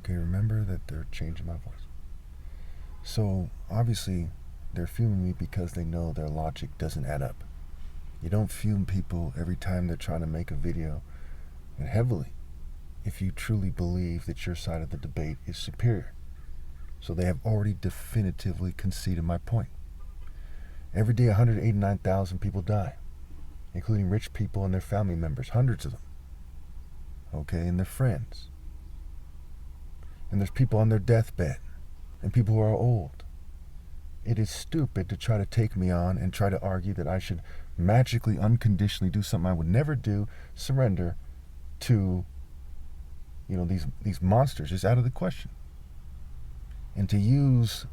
Okay, remember that they're changing my voice. So, obviously, they're fuming me because they know their logic doesn't add up. You don't fume people every time they're trying to make a video, and heavily, if you truly believe that your side of the debate is superior. So they have already definitively conceded my point. Every day, 189,000 people die, including rich people and their family members, hundreds of them. Okay, and their friends. And there's people on their deathbed, and people who are old. It is stupid to try to take me on and try to argue that I should magically, unconditionally do something I would never do, surrender to, these monsters. It's out of the question. And to use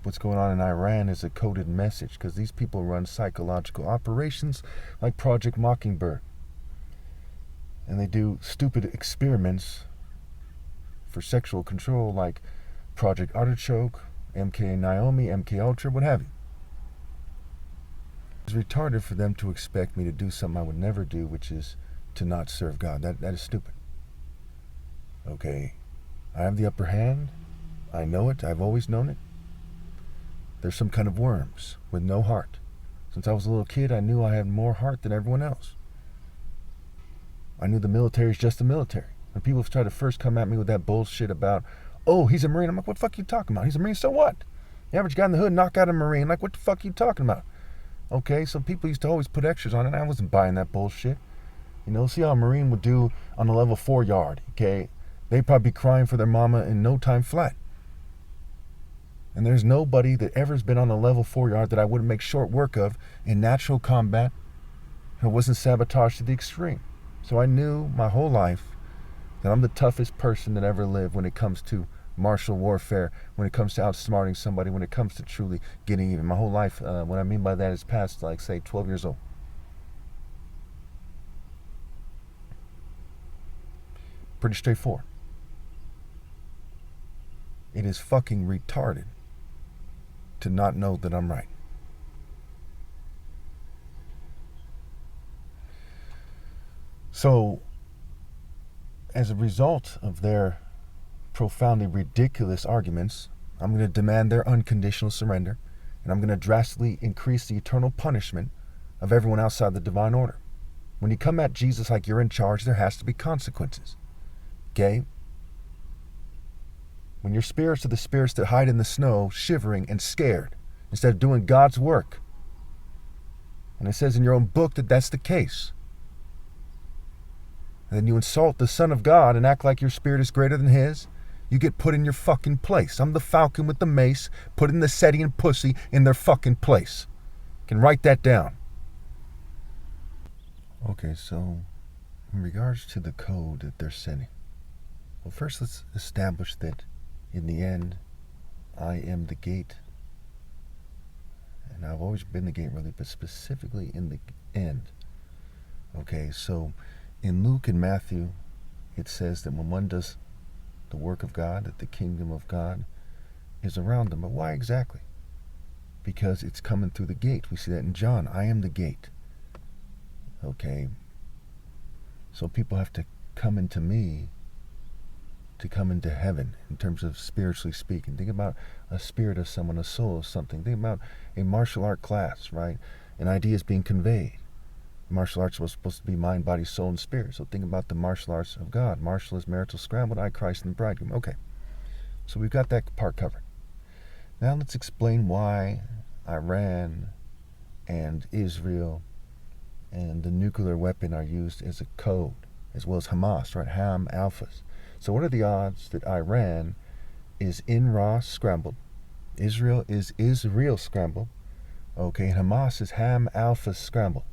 what's going on in Iran as a coded message, because these people run psychological operations like Project Mockingbird. And they do stupid experiments for sexual control like Project Artichoke, MK Naomi, MK Ultra, what have you. It's retarded for them to expect me to do something I would never do, which is to not serve God. That is stupid. Okay, I have the upper hand. I know it. I've always known it. There's some kind of worms with no heart. Since I was a little kid, I knew I had more heart than everyone else. I knew the military is just the military. When people try to first come at me with that bullshit about, oh, he's a Marine, I'm like, what the fuck are you talking about? He's a Marine, so what? The average guy in the hood knock out a Marine. Like, what the fuck are you talking about? Okay, so people used to always put extras on it, and I wasn't buying that bullshit. See how a Marine would do on a level 4 yard, okay? They'd probably be crying for their mama in no time flat. And there's nobody that ever's been on a level 4 yard that I wouldn't make short work of in natural combat who wasn't sabotaged to the extreme. So I knew my whole life that I'm the toughest person that ever lived when it comes to martial warfare, when it comes to outsmarting somebody, when it comes to truly getting even. My whole life, what I mean by that is past, like, say, 12 years old. Pretty straightforward. It is fucking retarded to not know that I'm right. So, as a result of their profoundly ridiculous arguments, I'm going to demand their unconditional surrender, and I'm going to drastically increase the eternal punishment of everyone outside the divine order. When you come at Jesus like you're in charge, there has to be consequences. Okay? When your spirits are the spirits that hide in the snow, shivering and scared, instead of doing God's work. And it says in your own book that that's the case. And then you insult the Son of God and act like your spirit is greater than his, you get put in your fucking place. I'm the falcon with the mace, putting the SETI and pussy in their fucking place. You can write that down. Okay, so in regards to the code that they're sending, well, first let's establish that in the end, I am the gate. And I've always been the gate, really, but specifically in the end. Okay, so in Luke and Matthew, it says that when one does the work of God, that the kingdom of God is around them. But why exactly? Because it's coming through the gate. We see that in John. I am the gate. Okay. So people have to come into me to come into heaven, in terms of spiritually speaking. Think about a spirit of someone, a soul of something. Think about a martial art class, right? An idea is being conveyed. Martial arts was supposed to be mind, body, soul, and spirit. So think about the martial arts of God. Martial is marital scrambled, I, Christ, and the bridegroom. Okay, so we've got that part covered. Now let's explain why Iran and Israel and the nuclear weapon are used as a code, as well as Hamas, right? Ham alphas. So what are the odds that Iran is INRA scrambled, Israel is Israel scrambled, okay, and Hamas is Ham alpha scrambled,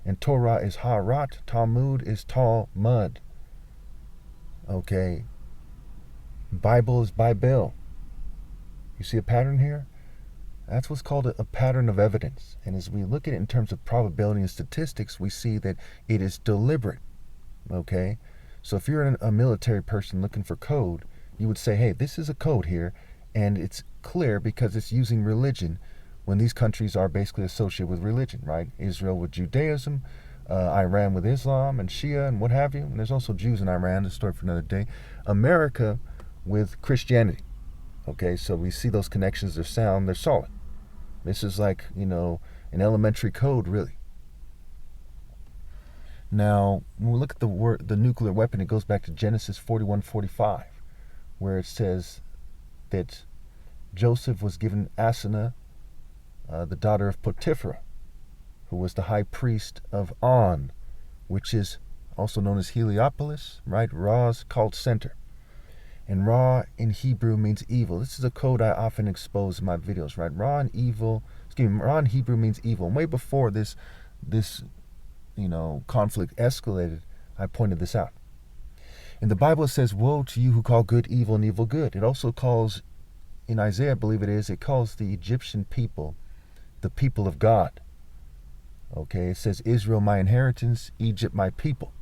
and Torah is Harat, Talmud is Talmud, okay, Bible is Bible. You see a pattern here? That's what's called a pattern of evidence. And as we look at it in terms of probability and statistics, we see that it is deliberate, okay? So if you're a military person looking for code, you would say, hey, this is a code here, and it's clear because it's using religion when these countries are basically associated with religion, right? Israel with Judaism, Iran with Islam and Shia and what have you. And there's also Jews in Iran, a story for another day. America with Christianity. Okay, so we see those connections, they're sound, they're solid. This is like, an elementary code, really. Now, when we look at the nuclear weapon, it goes back to Genesis 41:45, where it says that Joseph was given Asenath, the daughter of Potiphar, who was the high priest of On, which is also known as Heliopolis, right? Ra's cult center. And Ra in Hebrew means evil. This is a code I often expose in my videos, right? Ra in Hebrew means evil. And way before this conflict escalated, I pointed this out. In the Bible, it says, "Woe to you who call good evil and evil good." It also calls, in Isaiah, I believe it calls the Egyptian people the people of God. Okay, it says, "Israel my inheritance, Egypt my people."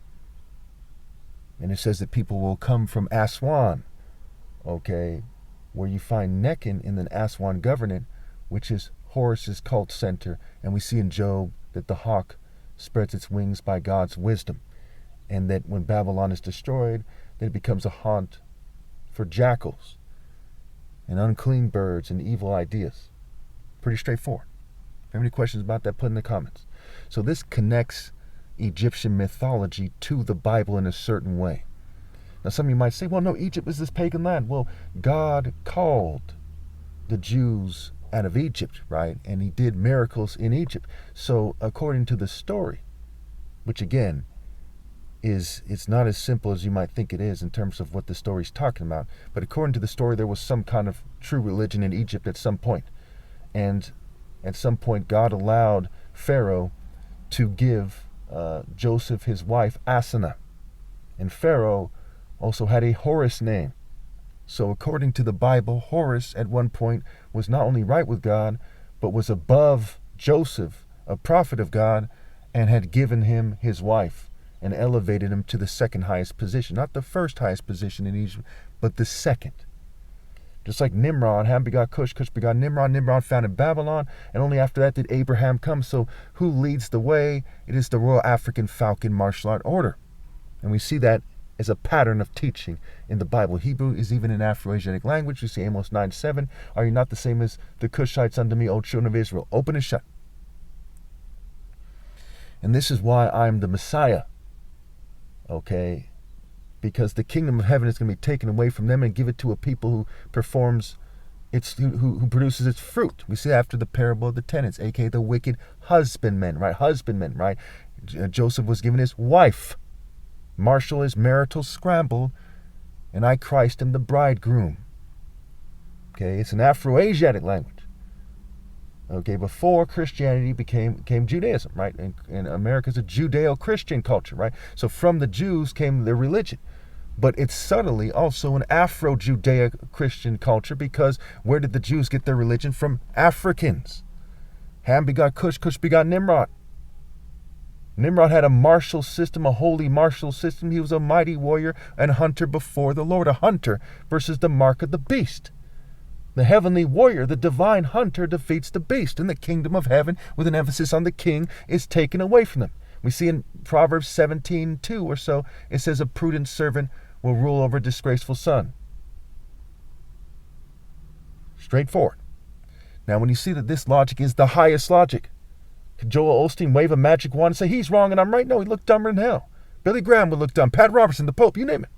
And it says that people will come from Aswan, okay, where you find Nekhen in the Aswan government, which is Horus's cult center. And we see in Job that the hawk spreads its wings by God's wisdom, and that when Babylon is destroyed, then it becomes a haunt for jackals and unclean birds and evil ideas. Pretty straightforward. If you have any questions about that, put in the comments. So this connects Egyptian mythology to the Bible in a certain way. Now some of you might say, well, no, Egypt is this pagan land. Well, God called the Jews out of Egypt, right? And he did miracles in Egypt. So according to the story, which again it's not as simple as you might think it is in terms of what the story's talking about, but according to the story, there was some kind of true religion in Egypt at some point. And at some point, God allowed Pharaoh to give Joseph his wife Asenath. And Pharaoh also had a Horus name. So according to the Bible, Horus at one point was not only right with God, but was above Joseph, a prophet of God, and had given him his wife and elevated him to the second highest position. Not the first highest position in Egypt, but the second. Just like Nimrod, Ham begot Cush, Cush begot Nimrod, Nimrod founded Babylon, and only after that did Abraham come. So who leads the way? It is the Royal African Falcon Martial Art Order. And we see that as a pattern of teaching in the Bible. Hebrew is even an Afro-Asiatic language. We see Amos 9:7. Are you not the same as the Cushites unto me, O children of Israel? Open and shut. And this is why I am the Messiah. Okay? Because the kingdom of heaven is going to be taken away from them and give it to a people who performs who produces its fruit. We see after the parable of the tenants, aka the wicked husbandmen, right? Husbandmen, right? Joseph was given his wife. Marshall is marital scramble, and I, Christ, am the bridegroom. Okay, it's an Afro-Asiatic language. Okay, before Christianity became Judaism, right? And America's a Judeo-Christian culture, right? So from the Jews came their religion. But it's subtly also an Afro-Judeo-Christian culture, because where did the Jews get their religion? From Africans. Ham begot Cush, Cush begot Nimrod. Nimrod had a martial system, a holy martial system. He was a mighty warrior and hunter before the Lord. A hunter versus the mark of the beast. The heavenly warrior, the divine hunter, defeats the beast, and the kingdom of heaven, with an emphasis on the king, is taken away from them. We see in Proverbs 17:2 or so, it says a prudent servant will rule over a disgraceful son. Straightforward. Now, when you see that this logic is the highest logic, could Joel Osteen wave a magic wand and say he's wrong and I'm right? No, he looked dumber than hell. Billy Graham would look dumb. Pat Robertson, the Pope, you name it.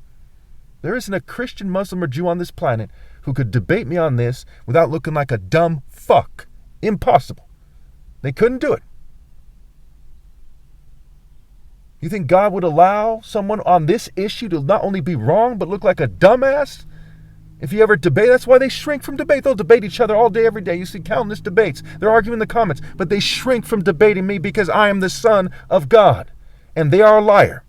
There isn't a Christian, Muslim, or Jew on this planet who could debate me on this without looking like a dumb fuck. Impossible. They couldn't do it. You think God would allow someone on this issue to not only be wrong, but look like a dumbass? If you ever debate, that's why they shrink from debate. They'll debate each other all day, every day. You see countless debates. They're arguing in the comments, but they shrink from debating me because I am the Son of God, and they are a liar.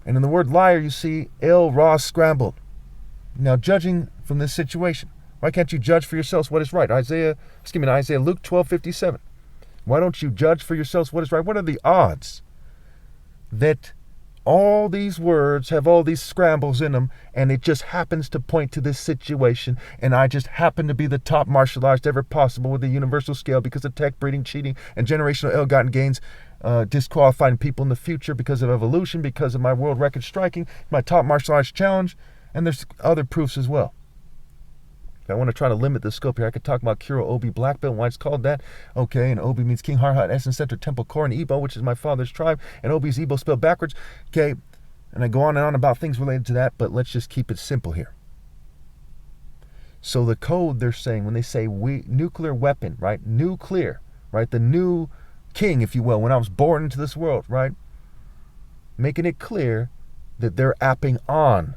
And in the word liar, you see Ra scrambled. Now, judging from this situation, why can't you judge for yourselves what is right? Isaiah, Luke 12:57. Why don't you judge for yourselves what is right? What are the odds that all these words have all these scrambles in them, and it just happens to point to this situation, and I just happen to be the top martial artist ever possible with a universal scale because of tech, breeding, cheating, and generational ill-gotten gains, disqualifying people in the future because of evolution, because of my world record striking, my top martial arts challenge, and there's other proofs as well. If I want to try to limit the scope here, I could talk about Kuro Obi Black Belt, why it's called that. Okay, and Obi means King Harhat, Essence Center, Temple Core, and Igbo, which is my father's tribe, and Obi's Igbo spelled backwards. Okay, and I go on and on about things related to that, but let's just keep it simple here. So the code they're saying, when they say nuclear weapon, right? Nuclear, right? The new king, if you will, when I was born into this world, right? Making it clear that they're apping on,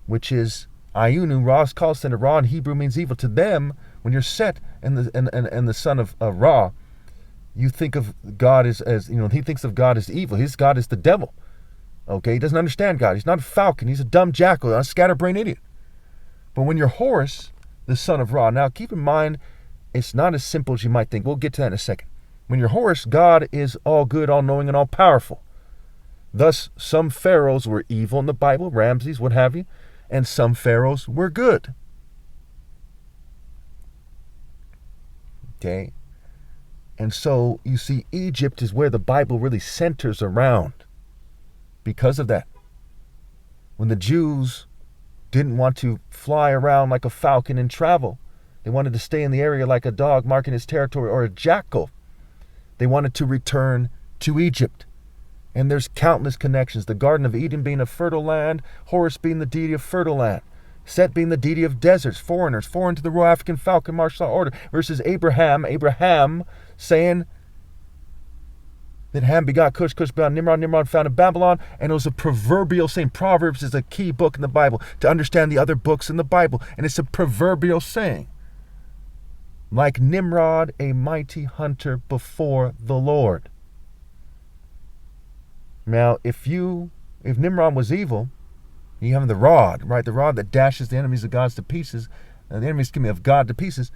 which is Ayunu, Ra's call center. Ra in Hebrew means evil. To them, when you're Set and the son of Ra, you think of God as he thinks of God as evil. His God is the devil. Okay, he doesn't understand God. He's not a falcon. He's a dumb jackal, a scatterbrained idiot. But when you're Horus, the son of Ra, now keep in mind, it's not as simple as you might think. We'll get to that in a second. When you're Horus, God is all good, all knowing, and all powerful. Thus, some pharaohs were evil in the Bible, Ramses, what have you, and some pharaohs were good. Okay? And so, you see, Egypt is where the Bible really centers around because of that. When the Jews didn't want to fly around like a falcon and travel, they wanted to stay in the area like a dog marking his territory, or a jackal. They wanted to return to Egypt. And there's countless connections. The Garden of Eden being a fertile land, Horus being the deity of fertile land, Set being the deity of deserts, foreigners, foreign to the Royal African Falcon Martial Order, versus Abraham saying that Ham begot Cush, Cush begot Nimrod, Nimrod founded Babylon, and it was a proverbial saying. Proverbs is a key book in the Bible to understand the other books in the Bible, and it's a proverbial saying. Like Nimrod, a mighty hunter before the Lord. Now, if Nimrod was evil, you have the rod, right? The rod that dashes the enemies of God to pieces, the enemies, of God to pieces.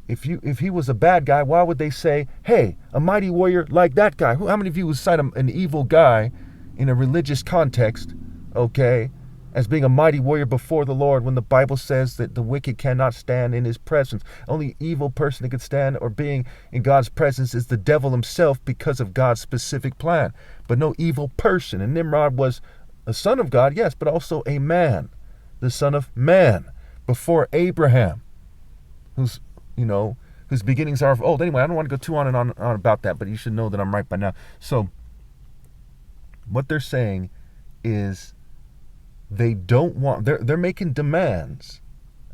If he was a bad guy, why would they say, hey, a mighty warrior like that guy? How many of you would cite an evil guy in a religious context, okay, as being a mighty warrior before the Lord, when the Bible says that the wicked cannot stand in his presence? Only evil person that could stand or being in God's presence is the devil himself, because of God's specific plan. But no evil person. And Nimrod was a son of God, yes, but also a man, the son of man, before Abraham, whose beginnings are of old. Anyway, I don't want to go too on and on about that, but you should know that I'm right by now. So what they're saying is, they don't want, they're making demands,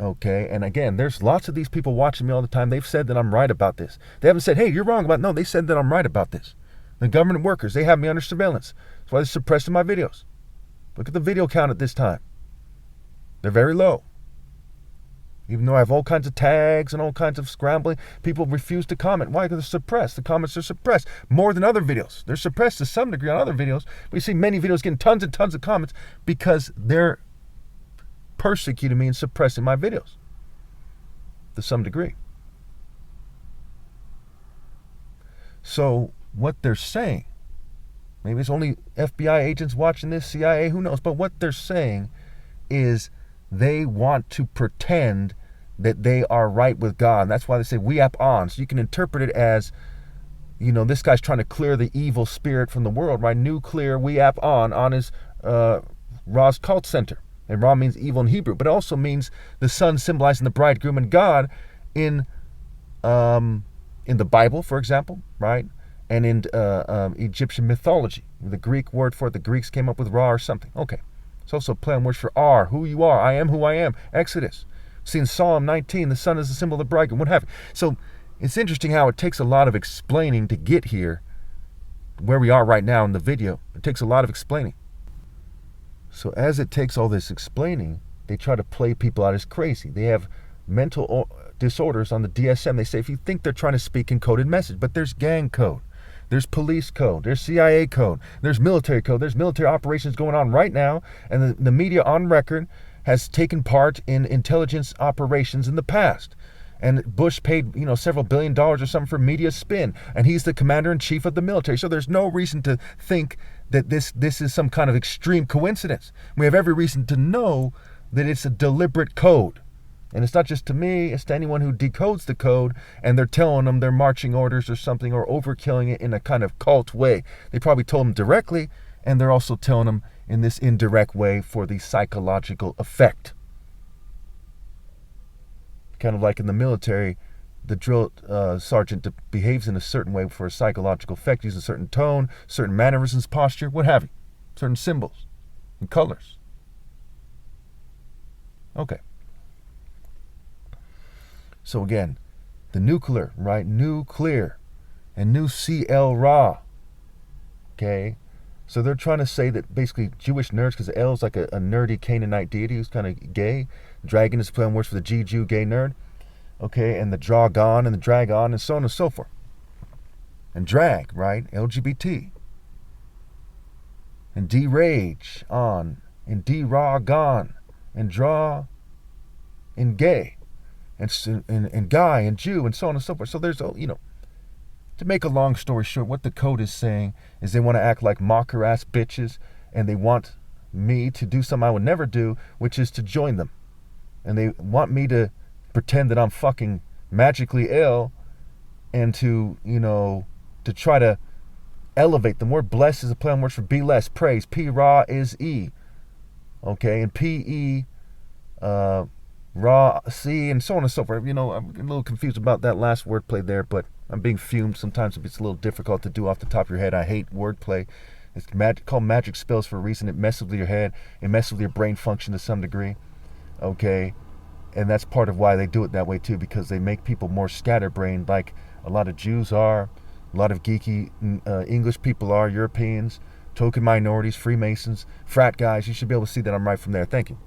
okay? And again, there's lots of these people watching me all the time. They've said that I'm right about this. They haven't said, hey, you're wrong about it. No, they said that I'm right about this. The government workers, they have me under surveillance. That's why they're suppressing my videos. Look at the video count at this time. They're very low. Even though I have all kinds of tags and all kinds of scrambling, people refuse to comment. Why? Because they're suppressed. The comments are suppressed more than other videos. They're suppressed to some degree on other videos. We see many videos getting tons and tons of comments because they're persecuting me and suppressing my videos to some degree. So what they're saying, maybe it's only FBI agents watching this, CIA, who knows, but what they're saying is, they want to pretend that they are right with God. And that's why they say we up on. So you can interpret it as, this guy's trying to clear the evil spirit from the world, right? Nuclear, we up on is Ra's cult center. And Ra means evil in Hebrew, but it also means the sun symbolizing the bridegroom and God in the Bible, for example, right? And in Egyptian mythology. The Greek word for it, the Greeks came up with Ra or something. Okay. It's also a play on words for are, who you are, I am who I am, Exodus. See in Psalm 19, the sun is the symbol of the bridegroom, what have you. So it's interesting how it takes a lot of explaining to get here, where we are right now in the video. It takes a lot of explaining. So as it takes all this explaining, they try to play people out as crazy. They have mental disorders on the DSM. They say, if you think they're trying to speak in coded message, but there's gang code. There's police code, there's CIA code, there's military code, there's military operations going on right now, and the media on record has taken part in intelligence operations in the past. And Bush paid, several $billions or something for media spin. And he's the commander-in-chief of the military. So there's no reason to think that this is some kind of extreme coincidence. We have every reason to know that it's a deliberate code. And it's not just to me, it's to anyone who decodes the code and they're telling them their marching orders or something, or overkilling it in a kind of cult way. They probably told them directly, and they're also telling them in this indirect way for the psychological effect. Kind of like in the military, the drill sergeant behaves in a certain way for a psychological effect, uses a certain tone, certain mannerisms, posture, what have you, certain symbols and colors. Okay. So again, the nuclear, right? Nuclear and new CL-Ra. Okay. So they're trying to say that basically Jewish nerds, because El is like a nerdy Canaanite deity who's kind of gay. Dragon is playing words for the Jew, gay nerd. Okay, and the Dragon and the Dragon and so on and so forth. And drag, right? LGBT. And D-Rage on. And D-Ra gone. And draw and gay. And guy and Jew and so on and so forth. So there's, to make a long story short, what the code is saying is they want to act like mocker-ass bitches, and they want me to do something I would never do, which is to join them. And they want me to pretend that I'm fucking magically ill, and to, to try to elevate them. Word blessed is a play on words for be less. Praise. P-Ra is E. Okay, and P-E, Ra, C, and so on and so forth. I'm a little confused about that last wordplay there, but I'm being fumed. Sometimes it's a little difficult to do off the top of your head. I hate wordplay. It's called magic spells for a reason. It messes with your head. It messes with your brain function to some degree. Okay? And that's part of why they do it that way too, because they make people more scatterbrained, like a lot of Jews are, a lot of geeky English people are, Europeans, token minorities, Freemasons, frat guys. You should be able to see that I'm right from there. Thank you.